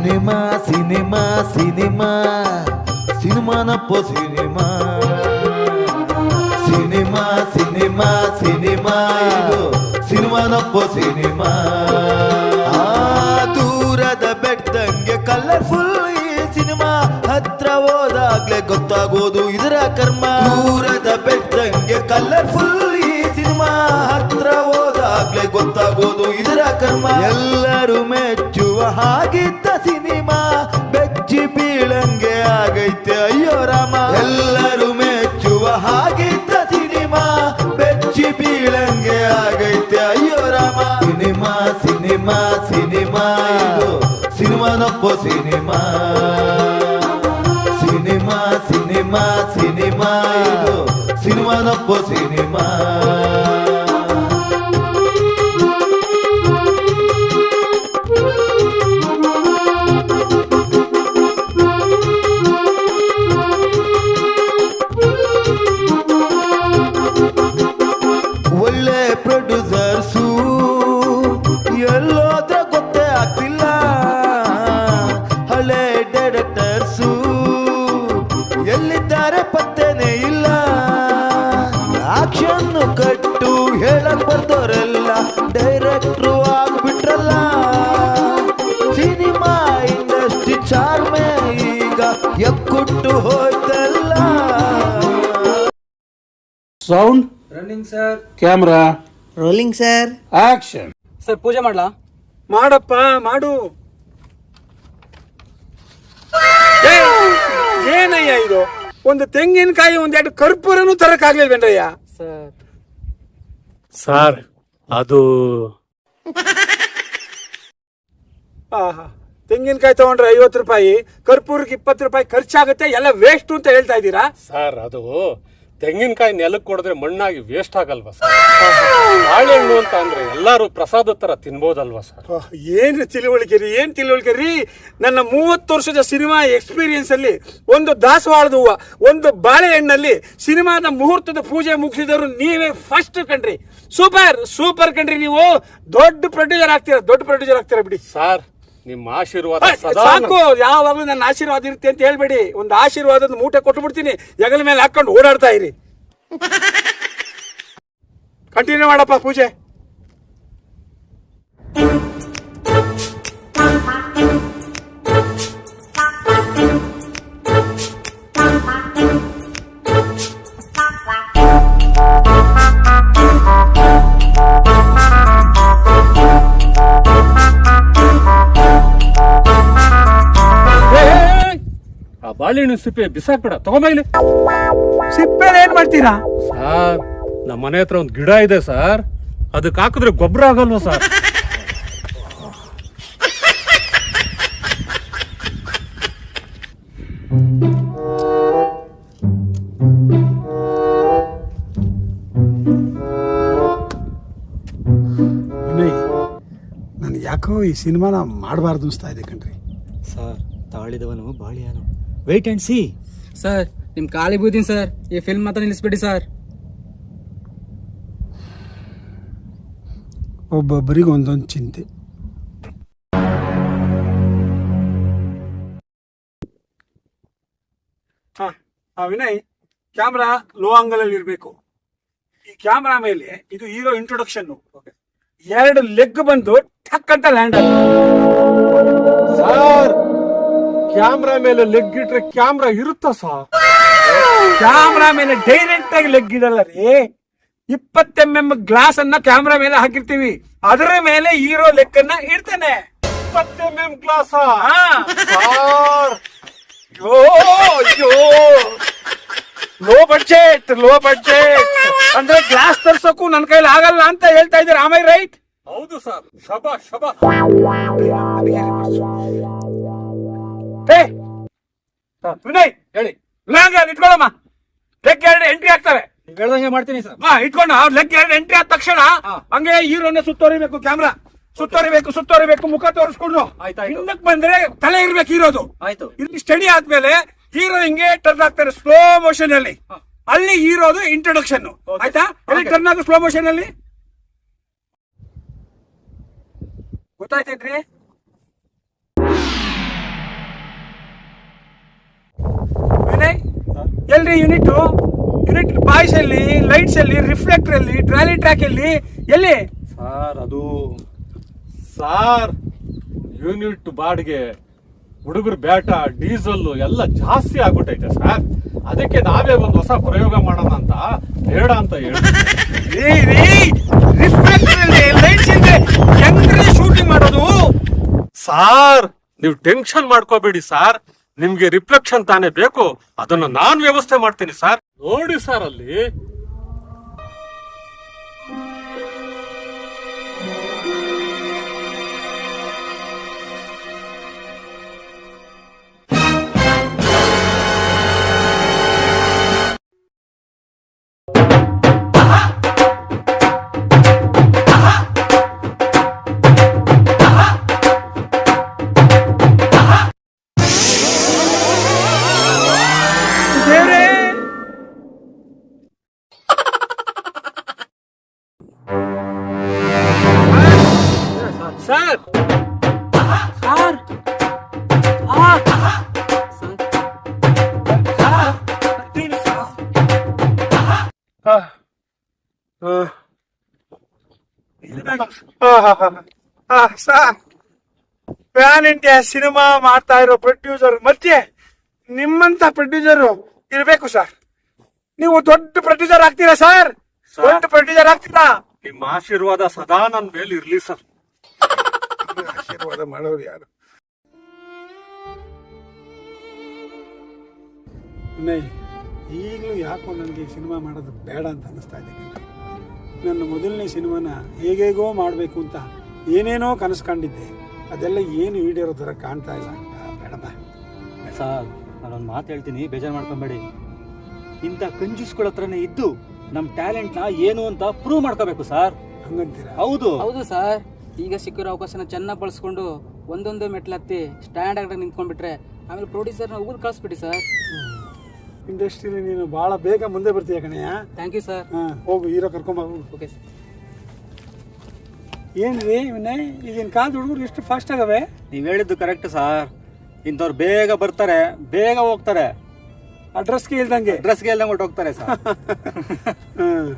Cinema cinema cinema ಸಿನಿಮಾನಪ್ಪ cinema cinema cinema cinema ಇದು ಸಿನಿಮಾನಪ್ಪ ಸಿನಿಮಾ ದೂರದ ಬೆಟ್ಟಂಗೆ ಕಲರ್ಫುಲ್ ಈ ಸಿನಿಮಾ ಹತ್ರ ಹೋದಾಗ್ಲೇ ಗೊತ್ತಾಗೋದು ಇದರ ಕರ್ಮ ದೂರದ ಬೆಟ್ಟಂಗೆ ಕಲರ್ಫುಲ್ ಈ ಸಿನಿಮಾ ಹತ್ರ ಹೋದಾಗ್ಲೇ ಗೊತ್ತಾಗೋದು ಇದರ ಕರ್ಮ ಎಲ್ಲರೂ ಮೆಚ್ಚುವ ಹಾಗಿದ್ದ ಸಿನಿಮಾ ಬೆಚ್ಚಿ ಬೀಳಂಗೆ ಆಗೈತೆ ಅಯ್ಯೋ ರಾಮ ಎಲ್ಲರೂ ಮೆಚ್ಚುವ ಹಾಗಿದ್ದ ಸಿನಿಮಾ ಬೆಚ್ಚಿ ಬೀಳಂಗೆ ಆಗೈತೆ ಅಯ್ಯೋ ರಾಮ ಸಿನಿಮಾ ಸಿನಿಮಾ ಸಿನಿಮಾ ಇದು ಸಿನಿಮಾನಪ್ಪ ಸಿನಿಮಾ ಸಿನಿಮಾ ಸಿನಿಮಾ ಸಿನಿಮಾ ಇದು ಸಿನಿಮಾನಪ್ಪ ಸಿನಿಮಾ ಒಳ್ಳೆ ಪ್ರೊಡ್ಯೂಸರ್ಸು ಎಲ್ಲೋದ ಗೊತ್ತೇ ಆಗ್ತಿಲ್ಲ ಹಳೆ ಡೈರೆಕ್ಟರ್ಸು ಎಲ್ಲಿದ್ದಾರೆ ಪತ್ತೆನೇ ಇಲ್ಲ ಆಕ್ಷನ್ ಕಟ್ಟು ಹೇಳಕ್ ಬರ್ದೋರೆಲ್ಲ ಡೈರೆಕ್ಟ್ರು ಆಗ್ಬಿಟ್ರಲ್ಲ ಸಿನಿಮಾ ಇಂಡಸ್ಟ್ರಿ ಚಾರ್ಮೆ ಈಗ ಎಕ್ಕುಟ್ಟು ಹೋಯ್ತಲ್ಲ sound running sir. Camera rolling sir. Action. Sir ಪೂಜೆ ಮಾಡ್ಲಾ? ಮಾಡಪ್ಪ ಮಾಡು. ಏನಯ್ಯ ಇದು? ಒಂದು ತೆಂಗಿನಕಾಯಿ ಒಂದೆರಡು ಕರ್ಪೂರನು ತರಕಾಗ್ಲಿಲ್ವೇನ್ರಯ್ಯ? ಸರ್ ಅದು ತೆಂಗಿನಕಾಯಿ ತಗೊಂಡ್ರೆ 50 ರೂಪಾಯಿ, ಕರ್ಪೂರಕ್ಕೆ 20 ರೂಪಾಯಿ ಖರ್ಚಾಗುತ್ತೆ, ಎಲ್ಲ ವೇಸ್ಟ್ ಅಂತ ಹೇಳ್ತಾ ಇದ್ದೀರಾ? ಸರ್ ಅದು ತೆಂಗಿನಕಾಯಿ ನೆಲಕ್ಕೆ ಕೊಡಿದ್ರೆ ಮಣ್ಣಾಗಿ ವೇಸ್ಟ್ ಆಗಲ್ವಾ ಸರ್? ಬಾಳೆಹಣ್ಣು ಅಂತ ಅಂದ್ರೆ ಎಲ್ಲಾರು ಪ್ರಸಾದ ತರ ತಿನ್ಬೋದಲ್ವಾ ಸರ್? ಏನ್ ತಿಳುವಳಿಕೆ ರೀ ನನ್ನ 30 ವರ್ಷದ ಸಿನಿಮಾ ಎಕ್ಸ್ಪೀರಿಯನ್ಸ್ ಅಲ್ಲಿ ಒಂದು ದಾಸವಾಳದ ಹೂವ, ಒಂದು ಬಾಳೆಹಣ್ಣಲ್ಲಿ ಸಿನಿಮಾದ ಮುಹೂರ್ತದ ಪೂಜೆ ಮುಗಿಸಿದವರು ನೀವೇ ಫಸ್ಟ್ ಕಣ್ರಿ. ಸೂಪರ್ ಕಣ್ರಿ. ನೀವು ದೊಡ್ಡ ಪ್ರೊಡ್ಯೂಸರ್ ಆಗ್ತೀರಾ ಬಿಡಿ ಸರ್. ನಿಮ್ಮ ಆಶೀರ್ವಾದ ಸಾಕು. ಯಾವಾಗ್ಲೂ ನನ್ನ ಆಶೀರ್ವಾದ ಇರುತ್ತೆ ಅಂತ ಹೇಳ್ಬೇಡಿ. ಒಂದು ಆಶೀರ್ವಾದದ ಮೂಟೆ ಕೊಟ್ಟು ಬಿಡ್ತೀನಿ, ಹೆಗಲ ಮೇಲೆ ಹಾಕೊಂಡು ಓಡಾಡ್ತಾ ಇರಿ. ಕಂಟಿನ್ಯೂ ಮಾಡಪ್ಪ ಪೂಜೆ. ಆ ಬಾಳೆಹಣ್ಣು ಸಿಪ್ಪೆ ಬಿಸಾಕ್ಬೇಡ, ತಗೊಂಬೈಲಿ. ಸಿಪ್ಪೆ ಏನ್ ಮಾಡ್ತೀರಾ ಸರ್? ನಮ್ಮ ಮನೆ ಹತ್ರ ಒಂದು ಗಿಡ ಇದೆ ಸರ್, ಅದಕ್ಕೆ ಹಾಕಿದ್ರೆ ಗೊಬ್ಬರ ಆಗಲ್ವಾ ಸರ್? ನನ್ಗೆ ಯಾಕೋ ಈ ಸಿನಿಮಾನ ಮಾಡಬಾರ್ದು ಅನಿಸ್ತಾ ಇದೆ ಕಣ್ರಿ. ಸರ್ ತಾಳಿದವನು ಬಾಳಿಯಾನು. Wait and see. ಸರ್ ನಿಮ್ ಖಾಲಿ ಬೂದಿನ್ ಸರ್, ಈ ಫಿಲ್ಮ್ ಮಾತ್ರ ನಿಲ್ಲಿಸ್ಬೇಡಿ ಸರ್. ಒಬ್ಬೊಬ್ಬರಿಗೆ ಒಂದೊಂದು ಚಿಂತೆ. ವಿನಯ್, ಕ್ಯಾಮ್ರಾ ಲೋ ಆಂಗಲ್ ಅಲ್ಲಿ ಇರಬೇಕು. ಈ ಕ್ಯಾಮ್ರಾ ಮೇಲೆ ಇದು ಹೀರೋ ಇಂಟ್ರೊಡಕ್ಷನ್. 2 ಲೆಗ್ ಬಂದು ಟಕ್ ಅಂತ ಲ್ಯಾಂಡ್ ಸರ್, ಕ್ಯಾಮ್ರಾ ಮೇಲೆ ಲೆಗ್ ಇಟ್ರೆ ಕ್ಯಾಮ್ರಾ ಇರುತ್ತಾ ಸರ್? ಕ್ಯಾಮ್ರಾ ಮೇಲೆ ಡೈರೆಕ್ಟ್ ಆಗಿ ಲೆಗ್ ಇಡಲ್ಲ ರೀ. 20 mm ಗ್ಲಾಸ್ ಅನ್ನ ಕ್ಯಾಮ್ರಾ ಮೇಲೆ ಹಾಕಿರ್ತೀವಿ, ಅದರ ಮೇಲೆ ಹೀರೋ ಲೆಗ್ ಅನ್ನ ಇಡ್ತಾನೆ. 20 mm ಗ್ಲಾಸ್. ಅಯ್ಯೋ, ಲೋ ಬಡ್ಜೆಟ್ ಅಂದ್ರೆ ಗ್ಲಾಸ್ ತರ್ಸೋಕು ನನ್ನ ಕೈಲಿ ಆಗಲ್ಲ ಅಂತ ಹೇಳ್ತಾ ಇದ್ದೀರಾ? ಆಮೈ ರೈಟ್? ಹೌದು ಸರ್. ಶಬಾಷ್. ವಿನಯ್ ಹೇಳಿ, ಇಟ್ಕೊಳ್ಳಮ್ಮ. ಲೆಗ್ 2 ಎಂಟ್ರಿ ಆಗ್ತವೆ. ಹೇಳ್ದಂಗೆ ಮಾಡ್ತೀನಿ ಸರ್. ಇಟ್ಕೊಂಡು ಲೆಗ್ 2 ಎಂಟ್ರಿ ಆದ ತಕ್ಷಣ ಹಂಗೆ ಹೀರೋನ ಸುತ್ತೋರಿಬೇಕು, ಕ್ಯಾಮ್ರಾ ಸುತ್ತೋರಿಬೇಕು, ಮುಖ ತೋರಿಸ್ಕೊಂಡು ಹಿಂದಕ್ಕೆ ಬಂದ್ರೆ ತಲೆ ಇರ್ಬೇಕು ಹೀರೋದು. ಆಯ್ತು. ಇಲ್ಲಿ ಸ್ಟಡಿ ಆದ್ಮೇಲೆ ಹೀರೋ ಹಿಂಗೆ ಟರ್ನ್ ಆಗ್ತಾರೆ ಸ್ಲೋ ಮೋಷನ್ ಅಲ್ಲಿ. ಅಲ್ಲಿ ಹೀರೋದು ಇಂಟ್ರೊಡಕ್ಷನ್. ಆಯ್ತಾ? ಅಲ್ಲಿ ಟರ್ನ್ ಆಗ ಸ್ಲೋ ಮೋಷನ್ ಅಲ್ಲಿ ಗೊತ್ತಾಯ್ತೇನ್ರಿ? ಲೇ ಎಲ್ರಿ ಯೂನಿಟ್ ಬಾಯ್ಸ್ ಎಲ್ಲಿ, ಲೈಟ್ಸ್ ಎಲ್ಲಿ, ರಿಫ್ಲೆಕ್ಟರ್ ಎಲ್ಲಿ, ಟ್ರಾಲಿ ಟ್ರ್ಯಾಕ್ ಎಲ್ಲಿ, ಎಲ್ಲಿ? ಸಾರ್ ಅದು ಸಾರ್ ಯೂನಿಟ್ ಬಾಡಿಗೆ, ಹುಡುಗರು ಬ್ಯಾಟ, ಡೀಸೆಲ್ ಎಲ್ಲ ಜಾಸ್ತಿ ಆಗ್ಬಿಟ್ಟೈತೆ ಸರ್. ಅದಕ್ಕೆ ನಾವೇ ಒಂದು ಹೊಸ ಪ್ರಯೋಗ ಮಾಡೋಣ ಅಂತ ಬೇಡ ಅಂತ ಹೇಳಿ. ರಿಫ್ಲೆಕ್ಟರ್ ಅಲ್ಲಿ ಲೈಟ್ಸ್ ಇಲ್ಲದೆ ಹೆಂಗ್ರಿ ಶೂಟಿಂಗ್ ಮಾಡೋದು? ಸಾರ್ ನೀವು ಟೆನ್ಷನ್ ಮಾಡ್ಕೋಬೇಡಿ ಸಾರ್, ನಿಮ್ಗೆ ರಿಫ್ಲೆಕ್ಷನ್ ತಾನೇ ಬೇಕು, ಅದನ್ನು ನಾನ್ ವ್ಯವಸ್ಥೆ ಮಾಡ್ತೀನಿ ಸರ್. ನೋಡಿ ಸರ್ ಅಲ್ಲಿ ದೇವ್ರೇ, sir sir sir, PAN India cinema ಮಾಡ್ತಾ ಇರೋ ಪ್ರೊಡ್ಯೂಸರ್ ಮಧ್ಯೆ ನಿಮ್ಮಂತ ಪ್ರೊಡ್ಯೂಸರ್ ಇರಬೇಕು ಸರ್. ನೀವು ದೊಡ್ಡ ಪ್ರೊಡ್ಯೂಸರ್ ಆಗ್ತೀರಾ ಸರ್, ದೊಡ್ಡ ಪ್ರೊಡ್ಯೂಸರ್ ಆಗ್ತೀರಾ. ನಿಮ್ಮ ಆಶೀರ್ವಾದ ಸದಾ ನನ್ನ ಮೇಲೆ ಇರ್ಲಿ ಸರ್. ಆಶೀರ್ವಾದ ಮಾಡೋರು ಯಾರು? ಈಗಲೂ ಯಾಕೋ ನನಗೆ ಸಿನಿಮಾ ಮಾಡೋದು ಬೇಡ ಅಂತ ಅನ್ನಿಸ್ತಾ ಇದೆ. ನನ್ನ ಮೊದಲನೇ ಸಿನಿಮಾನ ಹೇಗೇಗೋ ಮಾಡಬೇಕು ಅಂತ ಏನೇನೋ ಕನಸು ಕಂಡಿದ್ದೆ, ಅದೆಲ್ಲ ಏನು ಈಡೇರೋ ಥರ ಕಾಣ್ತಾ ಇಲ್ಲ. ಬೇಡಪ್ಪ ಸರ್, ನಾನೊಂದು ಮಾತು ಹೇಳ್ತೀನಿ, ಬೇಜಾರು ಮಾಡ್ಕೊಂಬೇಡಿ. ಇಂಥ ಕಂಜೂಸ್ಗಳ ಹತ್ರನೇ ಇದ್ದು ನಮ್ಮ ಟ್ಯಾಲೆಂಟ್ನ ಏನು ಅಂತ ಪ್ರೂವ್ ಮಾಡ್ಕೋಬೇಕು ಸರ್. ಹಂಗಂತೀರಾ? ಹೌದು ಹೌದು ಸರ್. ಈಗ ಸಿಕ್ಕಿರೋ ಅವಕಾಶನ ಚೆನ್ನಾಗಿ ಬಳಸ್ಕೊಂಡು ಒಂದೊಂದು ಮೆಟ್ಲತ್ತಿ ಸ್ಟ್ಯಾಂಡ್ ಆಗಿ ನಿಂತ್ಕೊಂಡ್ಬಿಟ್ರೆ ಆಮೇಲೆ ಪ್ರೊಡ್ಯೂಸರ್ನ ಊರು ಕಳಿಸ್ಬಿಡಿ ಸರ್. ಇಂಡಸ್ಟ್ರಿಲಿ ನೀನು ಭಾಳ ಬೇಗ ಮುಂದೆ ಬರ್ತೀಯ ಕಣಯ್ಯ. Thank you sir. ಹಾಂ, ಹೋಗು, ಹೀರೋ ಕರ್ಕೊಂಬ. Okay sir. ಏನ್ರಿ ವಿನಯ್, ಈಗಿನ ಕಾಲದ ಹುಡುಗರು ಎಷ್ಟು ಫಾಸ್ಟ್ ಆಗವೆ? ನೀವು ಹೇಳಿದ್ದು ಕರೆಕ್ಟ್ ಸರ್. ಇಂಥವ್ರು ಬೇಗ ಬರ್ತಾರೆ, ಬೇಗ ಹೋಗ್ತಾರೆ, ಅಡ್ರೆಸ್ಗೆ ಇಲ್ದಂಗೆ ಡ್ರೆಸ್ಗೆ ಎಲ್ಲ ಹೊರಟೋಗ್ತಾರೆ ಸರ್. ಹ್ಮ್.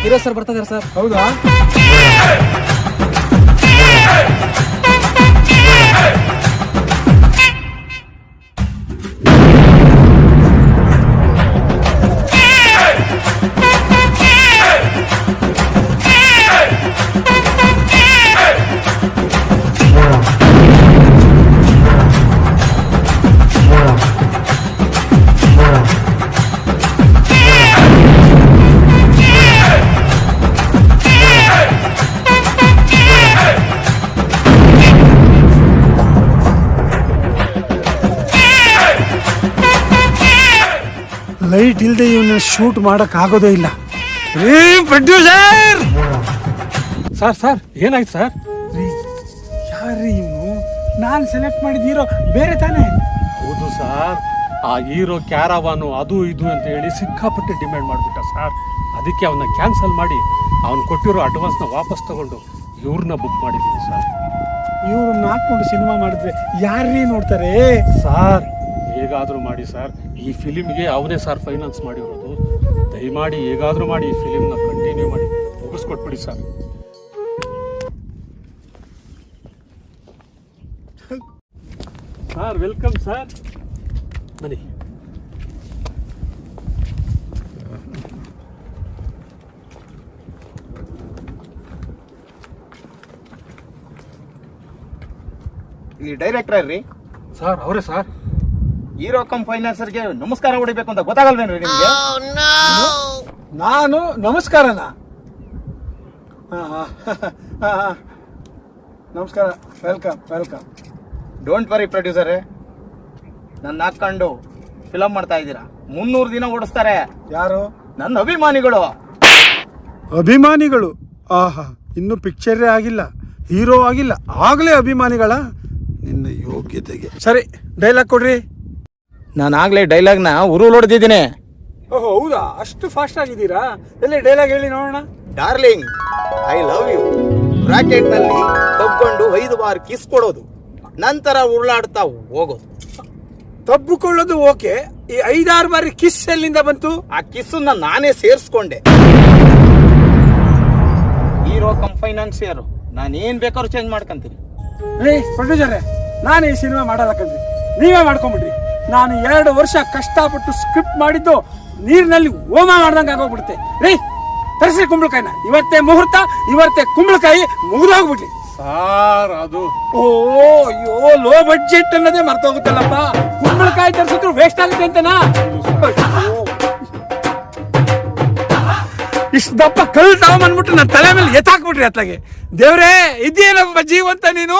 ಹೀರೋ ಸರ್ ಬರ್ತಾ ಇದಾರೆ ಸರ್. ಹೌದಾ? ಲೈಟ್ ಇಲ್ಲದೆ ಇವನ್ನ ಶೂಟ್ ಮಾಡಕ್ ಆಗೋದೇ ಇಲ್ಲ. ಪ್ರೊಡ್ಯೂಸರ್ ಸರ್ ಏನಾಯ್ತು ಸರ್? ಯಾರ್ರೀ ಇವನು? ನಾನು ಸೆಲೆಕ್ಟ್ ಮಾಡಿದ ಹೀರೋ ಬೇರೆ ತಾನೇ? ಹೌದು ಸರ್, ಆ ಹೀರೋ ಕ್ಯಾರವಾನು ಅದು ಇದು ಅಂತ ಹೇಳಿ ಸಿಕ್ಕಾಪಟ್ಟೆ ಡಿಮ್ಯಾಂಡ್ ಮಾಡಿಬಿಟ್ಟ ಸರ್. ಅದಕ್ಕೆ ಅವನ್ನ ಕ್ಯಾನ್ಸಲ್ ಮಾಡಿ ಅವನು ಕೊಟ್ಟಿರೋ ಅಡ್ವಾನ್ಸ್ನ ವಾಪಸ್ ತಗೊಂಡು ಇವ್ರನ್ನ ಬುಕ್ ಮಾಡಿದ್ದೀನಿ ಸರ್. ಇವ್ರನ್ನ ಹಾಕೊಂಡು ಸಿನಿಮಾ ಮಾಡಿದ್ರೆ ಯಾರ್ರೀ ನೋಡ್ತಾರೆ? ಸರ್ ಹೇಗಾದರೂ ಮಾಡಿ ಸರ್, ಈ ಫಿಲಿಮ್ಗೆ ಅವನೇ ಸರ್ ಫೈನಾನ್ಸ್ ಮಾಡಿರೋದು. ದಯಮಾಡಿ ಹೇಗಾದರೂ ಮಾಡಿ ಈ ಫಿಲಿಮ್ನ ಕಂಟಿನ್ಯೂ ಮಾಡಿ ಮುಗಿಸ್ಕೊಟ್ಬಿಡಿ ಸರ್. ಸರ್ ವೆಲ್ಕಮ್ ಸರ್, ಬನ್ನಿ. ಈ ಡೈರೆಕ್ಟರ್ ರೀ ಸರ್ ಅವರೇ ಸರ್. ಹೀರೋ ಕಮ್ ಫೈನಾನ್ಸರ್ಗೆ ನಮಸ್ಕಾರ ಹೊಡಿಬೇಕು ಅಂತ ಗೊತ್ತಾಗಲ್ವೇನ್ರಿ ನಿಮ್ಗೆ? ನಾನು ನಮಸ್ಕಾರನ? ನಮಸ್ಕಾರ, ವೆಲ್ಕಮ್ ವೆಲ್ಕಮ್. ಡೋಂಟ್ ವರಿ ಪ್ರೊಡ್ಯೂಸರೇ, ನನ್ನ ಹಾಕೊಂಡು ಫಿಲಮ್ ಮಾಡ್ತಾ ಇದ್ದೀರಾ. 300 ದಿನ ಓಡಿಸ್ತಾರೆ. ಯಾರು? ನನ್ನ ಅಭಿಮಾನಿಗಳು. ಅಭಿಮಾನಿಗಳು? ಆಹಾ, ಇನ್ನು ಪಿಕ್ಚರೇ ಆಗಿಲ್ಲ, ಹೀರೋ ಆಗಿಲ್ಲ, ಆಗಲೇ ಅಭಿಮಾನಿಗಳ? ನಿನ್ನ ಯೋಗ್ಯತೆಗೆ. ಸರಿ ಡೈಲಾಗ್ ಕೊಡ್ರಿ. ನಾನು ಆಗ್ಲೇ ಡೈಲಾಗ್ನ ಉರುಳು ಹೊಡೆದಿದ್ದೀನಿ. ಓಹೋ ಹೌದಾ, ಅಷ್ಟು ಫಾಸ್ಟ್ ಆಗಿದ್ದೀರಾ? ಎಲ್ಲಿ ಡೈಲಾಗ್ ಹೇಳಿ ನೋಡೋಣ. Darling I love you bracket ನಲ್ಲಿ ತಗೊಂಡು 5 ಬಾರ್ ಕಿಸ್ ಕೊಡೋದು, ನಂತರ ಉರುಳಾಡ್ತಾ ಹೋಗೋದು. ತಬ್ಬಿಕೊಳ್ಳೋದು ಓಕೆ, ಈ 5-6 ಬಾರಿ ಕಿಸ್ ಎಲ್ಲಿಂದ ಬಂತು? ಆ ಕಿಸ್ಸನ್ನ ನಾನೇ ಸೇರಿಸ್ಕೊಂಡೆ. ಹೀರೋ ಕಮ್ ಫೈನಾನ್ಸಿಯರ್, ನಾನು ಏನ್ ಬೇಕಾದ್ರೂ ಚೇಂಜ್ ಮಾಡ್ಕೊಂತೀನಿ. ಪ್ರೊಡ್ಯೂಸರೇ, ನಾನು ಈ ಸಿನಿಮಾ ಮಾಡಲ್ಲ ಕಣ್ರಿ, ನೀವೇ ಮಾಡ್ಕೊಂಬಿಡ್ರಿ. ನಾನು 2 ವರ್ಷ ಕಷ್ಟಪಟ್ಟು ಸ್ಕ್ರಿಪ್ಟ್ ಮಾಡಿದ್ದು ನೀರಿನಲ್ಲಿ ಹೋಮ ಮಾಡ್ದಂಗೆ ಆಗೋಗ್ಬಿಡುತ್ತೆ ರೀ. ತರಿಸಿ ಕುಂಬಳಕಾಯಿನ, ಇವತ್ತೇ ಮುಹೂರ್ತ, ಇವತ್ತೇ ಕುಂಬಳಕಾಯಿ ಮುಗಿದೋಗ್ಬಿಟ್ರಿ. ಸಾರ್ ಅದು ಓ ಅಯ್ಯೋ, ಲೋ ಬಡ್ಜೆಟ್ ಅನ್ನೋದೇ ಮರ್ತೋಗುತ್ತಲ್ಲಪ್ಪ. ಕುಂಬಳಕಾಯಿ ತರಿಸಿದ್ರು ವೇಸ್ಟ್ ಆಗುತ್ತೆ ಅಂತನಾ? ಇಷ್ಟು ದಪ್ಪ ಕಲ್ ತಗೊಂಬಂದ್ಬಿಟ್ಟು ನನ್ನ ತಲೆ ಮೇಲೆ ಎತ್ತಾಕ್ಬಿಟ್ರಿ ಅತ್ಲಾಗೆ. ದೇವ್ರೇ, ಇದೇನಪ್ಪ ಜೀವಂತ ನೀನು?